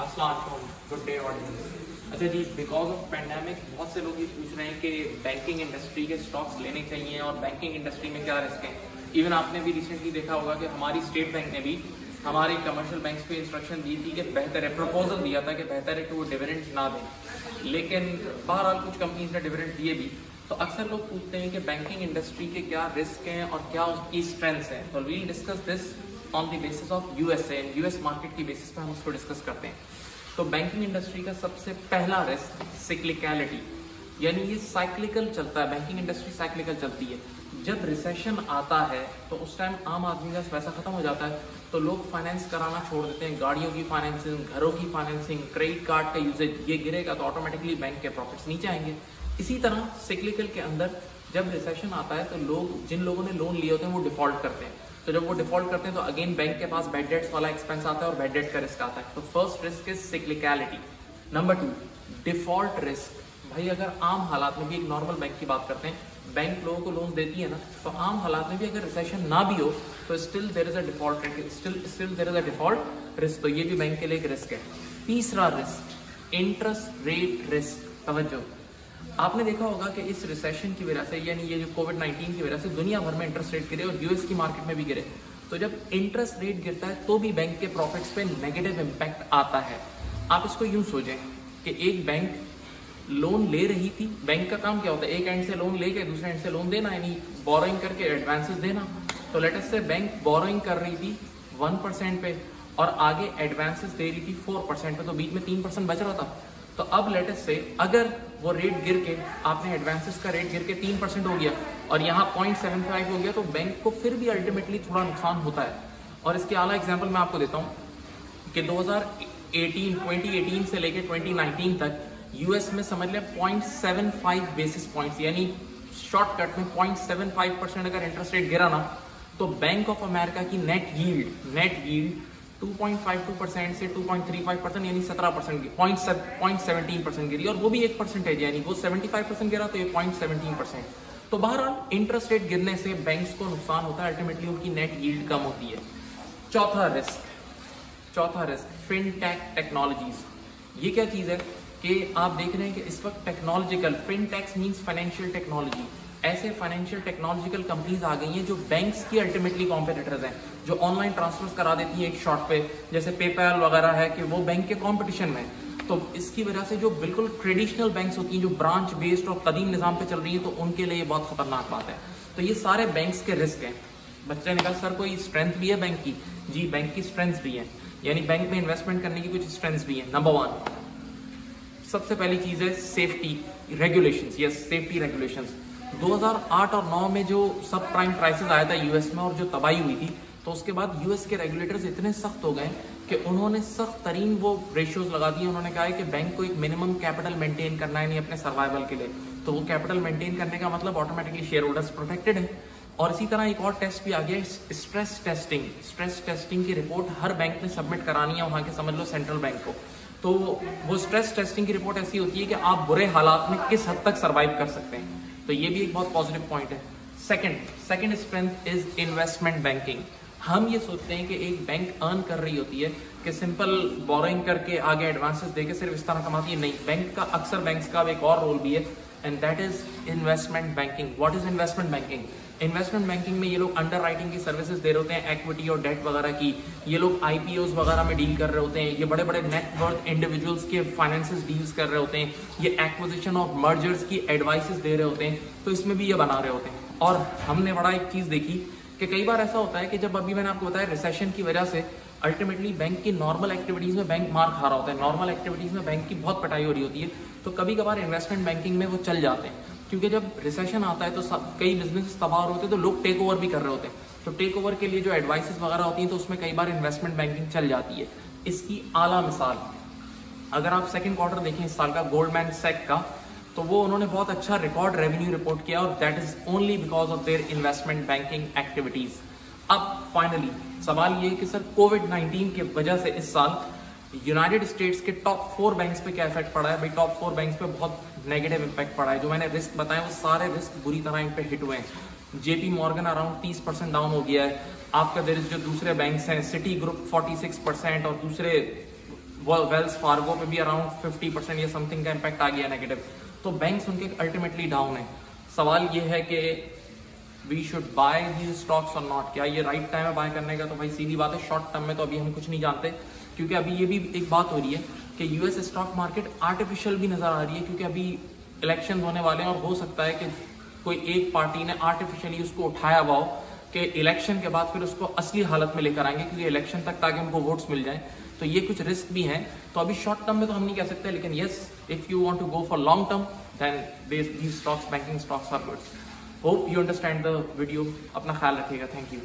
अस्सलाम वालेकुम, good day audience. अच्छा जी, बिकॉज ऑफ पैंडेमिक बहुत से लोग ये पूछ रहे हैं कि बैंकिंग इंडस्ट्री के स्टॉक्स लेने चाहिए और बैंकिंग इंडस्ट्री में क्या रिस्क है। इवन आपने भी रिसेंटली देखा होगा कि हमारी स्टेट बैंक ने भी हमारे कमर्शियल बैंक्स को इंस्ट्रक्शन दी थी कि बेहतर है, प्रपोजल दिया था कि बेहतर है कि वो डिविडेंड ना दें, लेकिन बहरहाल कुछ कंपनीज ने डिविडेंड दिए भी। तो अक्सर लोग पूछते हैं कि बैंकिंग इंडस्ट्री के क्या रिस्क हैं और क्या उसकी स्ट्रेंथ्स हैं। तो we'll discuss this on the basis of USA, US market की बेसिस पर हम उसको डिस्कस करते हैं। तो बैंकिंग इंडस्ट्री का सबसे पहला रिस्क सिक्लिकलिटी, यानी ये साइक्लिकल चलता है। बैंकिंग इंडस्ट्री साइक्लिकल चलती है। जब रिसेशन आता है तो उस टाइम आम आदमी का पैसा खत्म हो जाता है, तो लोग फाइनेंस कराना छोड़ देते हैं। गाड़ियों की फाइनेंसिंग, घरों की फाइनेंसिंग, क्रेडिट कार्ड का यूजेज, ये गिरेगा तो ऑटोमेटिकली बैंक के प्रॉफिट्स नीचे आएंगे। इसी तरह सिक्लिकल के अंदर जब रिसेशन आता है तो लोग, जिन लोगों ने लोन लिए होते हैं वो डिफॉल्ट करते हैं। तो जब वो डिफॉल्ट करते हैं तो अगेन बैंक के पास बैड डेट्स वाला एक्सपेंस आता है और बैड डेट का रिस्क आता है। तो first risk is cyclicality. Number 2, default risk. भाई अगर आम हालात में भी, एक नॉर्मल बैंक की बात करते हैं, बैंक लोगों को लोन देती है ना, तो आम हालात में भी अगर रिसेशन ना भी हो तो still there is a default risk, still there is a default risk. तो ये भी बैंक के लिए एक रिस्क है। तीसरा रिस्क इंटरेस्ट रेट रिस्क। तवज्जो, आपने देखा होगा कि इस रिसेशन की वजह से, यानी ये जो कोविड-19 की वजह से दुनिया भर में इंटरेस्ट रेट गिरे और यूएस की मार्केट में भी गिरे। तो जब इंटरेस्ट रेट गिरता है तो भी बैंक के प्रॉफिट्स पे नेगेटिव इंपैक्ट आता है। आप इसको यूं सोचें कि एक बैंक लोन ले रही थी। बैंक का काम क्या होता है? एक एंड से लोन लेके दूसरे एंड से लोन देना, यानी बोरोइंग करके एडवांसेस देना। तो लेट अस से बैंक बोरोइंग कर रही थी 1% पे और आगे एडवांसेस दे रही थी 4% पे, तो बीच में 3% बच रहा था। तो अब लेट अस से अगर वो रेट गिर के, आपने एडवांसेस का रेट गिर के 3% हो गया और यहाँ 0.75 हो गया, तो बैंक को फिर भी अल्टीमेटली थोड़ा नुकसान होता है। और इसके आला एग्जाम्पल मैं आपको देता हूँ कि 2018 से लेकर 2019 तक यूएस में समझ लें 0.75 बेसिस पॉइंट्स, यानी शॉर्टकट में 0.75% अगर इंटरेस्ट रेट गिरा ना, तो बैंक ऑफ अमेरिका की नेट यील्ड 2.52% से 2.35%, यानी 17% 0.17% गिरी, और वो भी 1%, यानी वो 75% गिरा तो ये 0.17%। तो बहरहाल इंटरेस्ट रेट गिरने से बैंक्स को नुकसान होता है, अल्टीमेटली उनकी नेट यील्ड कम होती है। चौथा रिस्क फिनटेक टेक्नोलॉजीज। ये क्या चीज है कि आप देख रहे हैं कि इस वक्त टेक्नोलॉजिकल, फिनटेक्स मींस फाइनेंशियल टेक्नोलॉजी, ऐसे फाइनेंशियल टेक्नोलॉजिकल कंपनीज आ गई हैं जो बैंक्स की अल्टीमेटली कॉम्पिटिटर्स हैं, जो ऑनलाइन ट्रांसफर्स करा देती हैं एक शॉट पे, जैसे पेपैल वगैरह है, कि वो बैंक के कॉम्पिटिशन में। तो इसकी वजह से जो बिल्कुल ट्रेडिशनल बैंक्स होती हैं, जो ब्रांच बेस्ड और कदीम निजाम पे चल रही है, तो उनके लिए ये बहुत खतरनाक बात है। तो ये सारे बैंक्स के रिस्क हैं। बच्चे ने कहा सर कोई स्ट्रेंथ भी है बैंक की? जी, बैंक की स्ट्रेंथ भी है, यानी बैंक में इन्वेस्टमेंट करने की कुछ स्ट्रेंथ भी है। नंबर 1, सबसे पहली चीज है safety regulations. Yes, safety regulations. 2008 और 9 में जो सब प्राइम क्राइसिस आया था यूएस में और जो तबाही हुई थी, तो उसके बाद यूएस के रेगुलेटर्स इतने सख्त हो गए कि उन्होंने सख्त तरीन वो रेशियोज लगा दिए। उन्होंने कहा है कि बैंक को एक मिनिमम कैपिटल मेंटेन करना है, नहीं अपने सर्वाइवल के लिए। तो वो कैपिटल मेंटेन करने का मतलब ऑटोमेटिकली शेयर होल्डर्स प्रोटेक्टेड है। और इसी तरह एक और टेस्ट भी आ गया, स्ट्रेस टेस्टिंग की रिपोर्ट हर बैंक ने सबमिट करानी है, वहां के समझ लो सेंट्रल बैंक को। तो वो स्ट्रेस टेस्टिंग की रिपोर्ट ऐसी होती है कि आप बुरे हालात में किस हद तक सर्वाइव कर सकते हैं। तो ये भी एक बहुत पॉजिटिव पॉइंट है। Second strength is investment banking. हम ये सोचते हैं कि एक बैंक अर्न कर रही होती है कि सिंपल बोरोइंग करके आगे एडवांसेस देके सिर्फ इस तरह कमाती है। नहीं, बैंक का, अक्सर बैंक्स का एक और रोल भी है, and that is investment banking. What is investment banking? Investment banking में ये लोग अंडर राइटिंग की सर्विसेज दे रहे होते हैं, एक्विटी और डेट वगैरह की। ये लोग आईपीओस वगैरह में डील कर रहे होते हैं। ये बड़े बड़े नेट वर्थ इंडिविजुअल्स के फाइनेंसेस डील्स कर रहे होते हैं। ये एक्विजिशन ऑफ मर्जर्स की एडवाइसेस दे रहे होते हैं। तो इसमें भी ये बना रहे होते हैं। और हमने बड़ा एक चीज देखी कि कई बार ऐसा होता है कि जब अभी मैंने आपको बताया रिसेशन की वजह से अल्टीमेटली बैंक की नॉर्मल एक्टिविटीज में बैंक मार खा रहा होता है, नॉर्मल एक्टिविटीज में बैंक की बहुत पिटाई हो रही होती है। तो कभी कभार इन्वेस्टमेंट बैंकिंग में वो चल जाते हैं, क्योंकि जब रिसेशन आता है तो कई बिजनेस तबाह होते हैं, तो लोग टेक ओवर भी कर रहे होते हैं। तो टेक ओवर के लिए जो एडवाइसेस वगैरह होती हैं, तो उसमें कई बार इन्वेस्टमेंट बैंकिंग चल जाती है। इसकी आला मिसाल, अगर आप सेकंड क्वार्टर देखें इस साल का गोल्डमैन सैक का, तो वो उन्होंने बहुत अच्छा रिकॉर्ड रेवेन्यू रिपोर्ट किया, और that is only because of their investment banking activities. अब फाइनली सवाल ये है कि सर कोविड-19 की वजह से इस साल यूनाइटेड स्टेट्स के टॉप 4 बैंक्स पे क्या इफेक्ट पड़ा है? भाई टॉप 4 बैंक्स पे बहुत नेगेटिव इम्पैक्ट पड़ा है। जो मैंने रिस्क बताए वो सारे रिस्क बुरी तरह इन पे हिट हुए हैं। जेपी मॉर्गन अराउंड 30% डाउन हो गया है। आपका देर जो दूसरे बैंक्स हैं, सिटी ग्रुप 46% और दूसरे वेल्स फार्गो पे भी अराउंड 50% या समथिंग का इम्पैक्ट आ गया नेगेटिव। तो बैंक्स उनके अल्टीमेटली डाउन है। सवाल ये है कि we should buy these stocks और नॉट, क्या ये राइट टाइम है बाय करने का? तो भाई सीधी बात है, शॉर्ट टर्म में तो अभी हम कुछ नहीं जानते, क्योंकि अभी ये भी एक बात हो रही है कि यूएस स्टॉक मार्केट आर्टिफिशियल भी नजर आ रही है, क्योंकि अभी इलेक्शन होने वाले हैं और हो सकता है कि कोई एक पार्टी ने आर्टिफिशियली उसको उठाया हुआ हो कि इलेक्शन के बाद फिर उसको असली हालत में लेकर आएंगे, क्योंकि इलेक्शन तक ताकि उनको वोट्स मिल जाएं। तो ये कुछ रिस्क भी हैं। तो अभी शॉर्ट टर्म में तो हम नहीं कह सकते, लेकिन yes, if you want to go for long term then these stocks, banking stocks are good. Hope you understand the video. अपना ख्याल रखिएगा। Thank you.